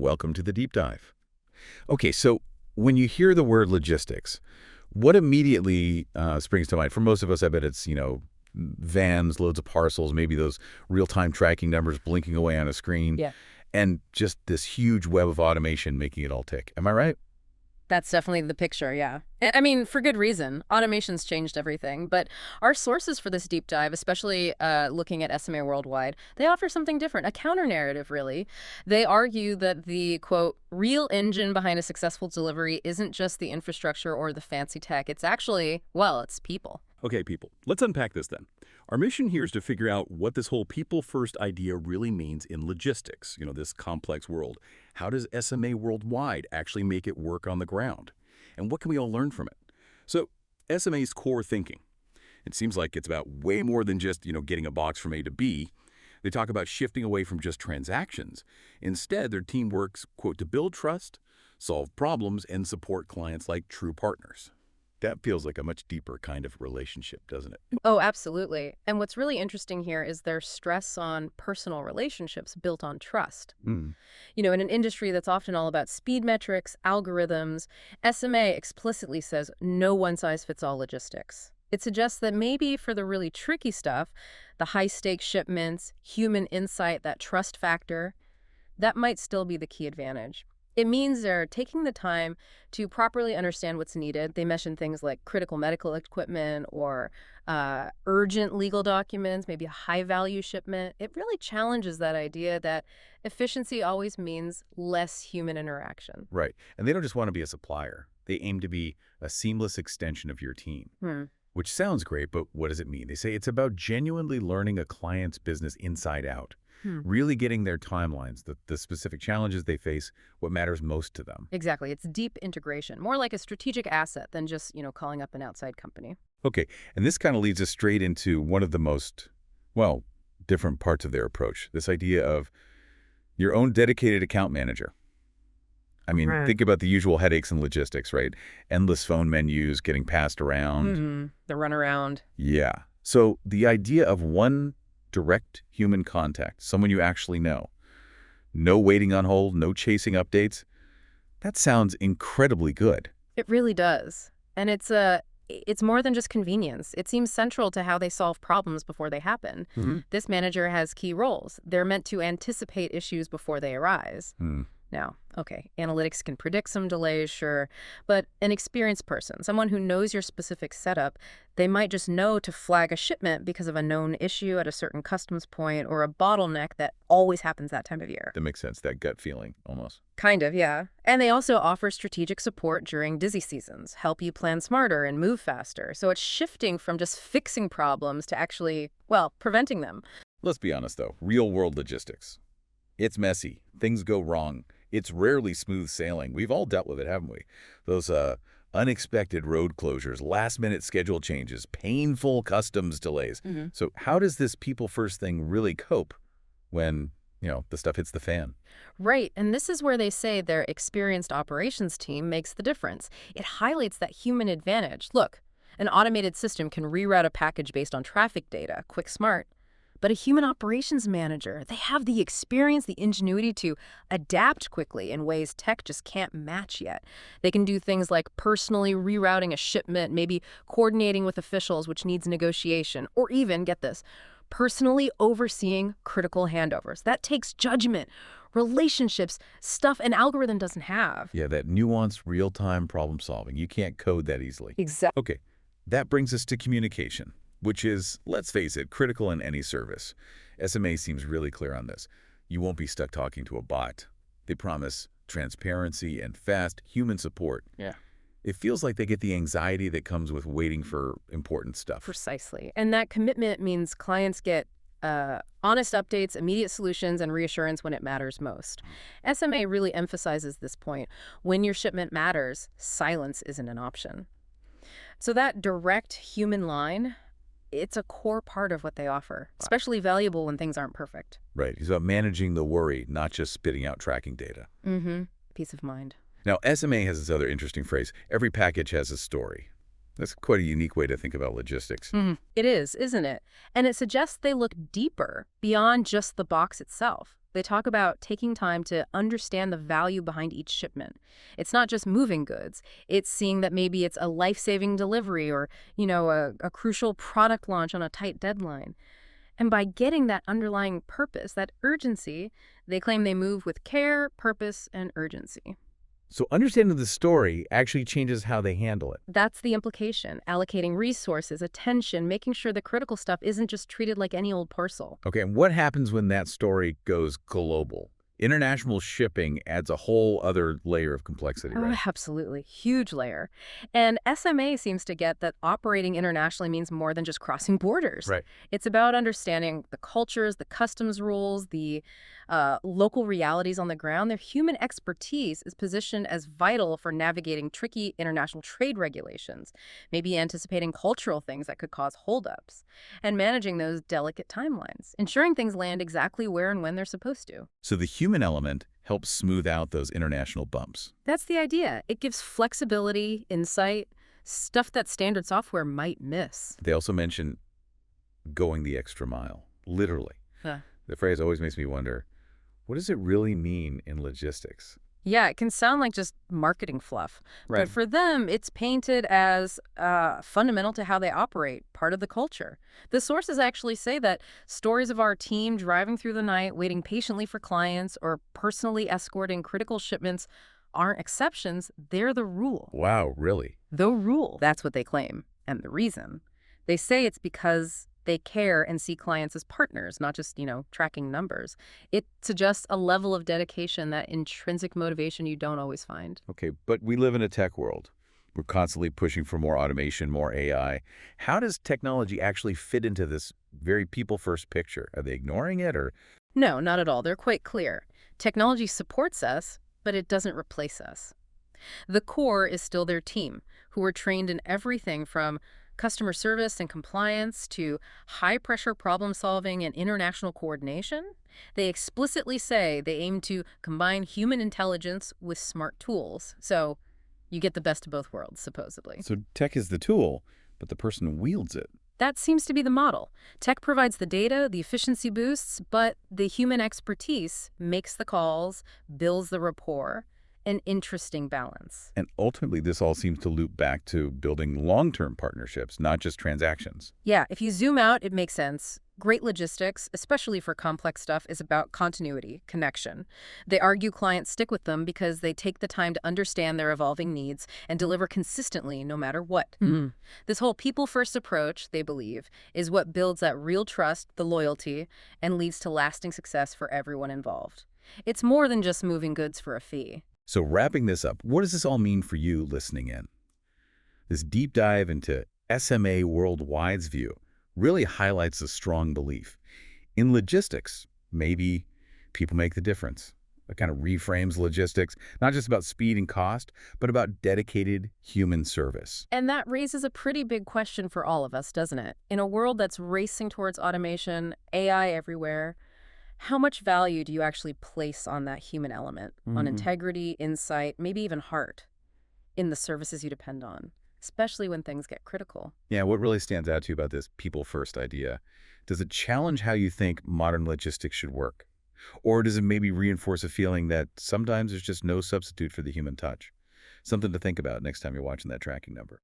welcome to the deep dive. Okay, so when you hear the word logistics, what immediately springs to mind? For most of us, I bet it's, vans, loads of parcels, maybe those real-time tracking numbers blinking away on a screen, Yeah. and just this huge web of automation making it all tick. Am I right? That's definitely the picture, yeah. I mean, for good reason. Automation's changed everything. But our sources for this deep dive, especially looking at SMA Worldwide, they offer something different, a counter-narrative, really. They argue that the, quote, real engine behind a successful delivery isn't just the infrastructure or the fancy tech. It's actually, well, it's people. Okay, people, let's unpack this then. Our mission here is to figure out what this whole people-first idea really means in logistics, this complex world. How does SMA Worldwide actually make it work on the ground? And what can we all learn from it? So, SMA's core thinking. It seems like it's about way more than just, getting a box from A to B. They talk about shifting away from just transactions. Instead, their team works, quote, to build trust, solve problems, and support clients like true partners. That feels like a much deeper kind of relationship, doesn't it? Oh, absolutely. And what's really interesting here is their stress on personal relationships built on trust. In an industry that's often all about speed metrics, algorithms, SMA explicitly says no one-size-fits-all logistics. It suggests that maybe for the really tricky stuff, the high-stakes shipments, human insight, that trust factor, that might still be the key advantage. It means they're taking the time to properly understand what's needed. They mention things like critical medical equipment or urgent legal documents, maybe a high-value shipment. It really challenges that idea that efficiency always means less human interaction. Right. And they don't just want to be a supplier. They aim to be a seamless extension of your team, which sounds great, but what does it mean? They say it's about genuinely learning a client's business inside out. Really getting their timelines, the specific challenges they face, what matters most to them. Exactly. It's deep integration, more like a strategic asset than just, calling up an outside company. Okay, and this kind of leads us straight into one of the most, different parts of their approach, this idea of your own dedicated account manager. I mean, think about the usual headaches in logistics, right? Endless phone menus getting passed around. The runaround. Yeah. So the idea of one direct human contact, someone you actually know. No waiting on hold, no chasing updates. That sounds incredibly good. It really does. And it's more than just convenience. It seems central to how they solve problems before they happen. This manager has key roles. They're meant to anticipate issues before they arise. Now, okay, analytics can predict some delays, sure, but an experienced person, someone who knows your specific setup, they might just know to flag a shipment because of a known issue at a certain customs point or a bottleneck that always happens that time of year. That makes sense, that gut feeling, almost. Kind of, yeah. And they also offer strategic support during busy seasons, help you plan smarter and move faster. So it's shifting from just fixing problems to actually, preventing them. Let's be honest, though. Real-world logistics. It's messy. Things go wrong. It's rarely smooth sailing. We've all dealt with it, haven't we? Those unexpected road closures, last-minute schedule changes, painful customs delays. So how does this people-first thing really cope when, the stuff hits the fan? Right, and this is where they say their experienced operations team makes the difference. It highlights that human advantage. Look, an automated system can reroute a package based on traffic data, quick, smart. But a human operations manager, they have the experience, the ingenuity to adapt quickly in ways tech just can't match yet. They can do things like personally rerouting a shipment, maybe coordinating with officials, which needs negotiation, or even, get this, personally overseeing critical handovers. That takes judgment, relationships, stuff an algorithm doesn't have. Yeah, that nuanced real-time problem solving. You can't code that easily. Exactly. Okay, that brings us to communication, which is, let's face it, critical in any service. SMA seems really clear on this. You won't be stuck talking to a bot. They promise transparency and fast human support. Yeah. It feels like they get the anxiety that comes with waiting for important stuff. Precisely. And that commitment means clients get honest updates, immediate solutions, and reassurance when it matters most. SMA really emphasizes this point. When your shipment matters, silence isn't an option. So that direct human line, it's a core part of what they offer, especially valuable when things aren't perfect. Right. It's about managing the worry, not just spitting out tracking data. Peace of mind. Now, SMA has this other interesting phrase, every package has a story. That's quite a unique way to think about logistics. It is, isn't it? And it suggests they look deeper, beyond just the box itself. They talk about taking time to understand the value behind each shipment. It's not just moving goods. It's seeing that maybe it's a life-saving delivery or, a crucial product launch on a tight deadline. And by getting that underlying purpose, that urgency, they claim they move with care, purpose, and urgency. So understanding the story actually changes how they handle it. That's the implication, allocating resources, attention, making sure the critical stuff isn't just treated like any old parcel. Okay, and what happens when that story goes global? International shipping adds a whole other layer of complexity, Oh, right? absolutely. Huge layer. And SMA seems to get that operating internationally means more than just crossing borders. Right. It's about understanding the cultures, the customs rules, the local realities on the ground. Their human expertise is positioned as vital for navigating tricky international trade regulations, maybe anticipating cultural things that could cause holdups, and managing those delicate timelines, ensuring things land exactly where and when they're supposed to. So the human element helps smooth out those international bumps. That's the idea. It gives flexibility, insight, stuff that standard software might miss. They also mention going the extra mile, literally. Huh. The phrase always makes me wonder, what does it really mean in logistics? Yeah, it can sound like just marketing fluff. Right. But for them, it's painted as fundamental to how they operate, part of the culture. The sources actually say that stories of our team driving through the night, waiting patiently for clients, or personally escorting critical shipments aren't exceptions. They're the rule. Wow, really? The rule. That's what they claim. And the reason. They say it's because they care and see clients as partners, not just, tracking numbers. It suggests a level of dedication, that intrinsic motivation you don't always find. Okay, but we live in a tech world. We're constantly pushing for more automation, more AI. How does technology actually fit into this very people-first picture? Are they ignoring it or? No, not at all. They're quite clear. Technology supports us, but it doesn't replace us. The core is still their team, who are trained in everything from customer service and compliance to high-pressure problem-solving and international coordination. They explicitly say they aim to combine human intelligence with smart tools. So you get the best of both worlds, supposedly. So tech is the tool, but the person wields it. That seems to be the model. Tech provides the data, the efficiency boosts, but the human expertise makes the calls, builds the rapport. An interesting balance. And ultimately, this all seems to loop back to building long-term partnerships, not just transactions. Yeah, if you zoom out, it makes sense. Great logistics, especially for complex stuff, is about continuity, connection. They argue clients stick with them because they take the time to understand their evolving needs and deliver consistently no matter what. This whole people-first approach, they believe, is what builds that real trust, the loyalty, and leads to lasting success for everyone involved. It's more than just moving goods for a fee. So wrapping this up, what does this all mean for you listening in? This deep dive into SMA Worldwide's view really highlights a strong belief. In logistics, maybe people make the difference. It kind of reframes logistics, not just about speed and cost, but about dedicated human service. And that raises a pretty big question for all of us, doesn't it? In a world that's racing towards automation, AI everywhere, how much value do you actually place on that human element, on integrity, insight, maybe even heart, in the services you depend on, especially when things get critical? Yeah, what really stands out to you about this people-first idea? Does it challenge how you think modern logistics should work? Or does it maybe reinforce a feeling that sometimes there's just no substitute for the human touch? Something to think about next time you're watching that tracking number.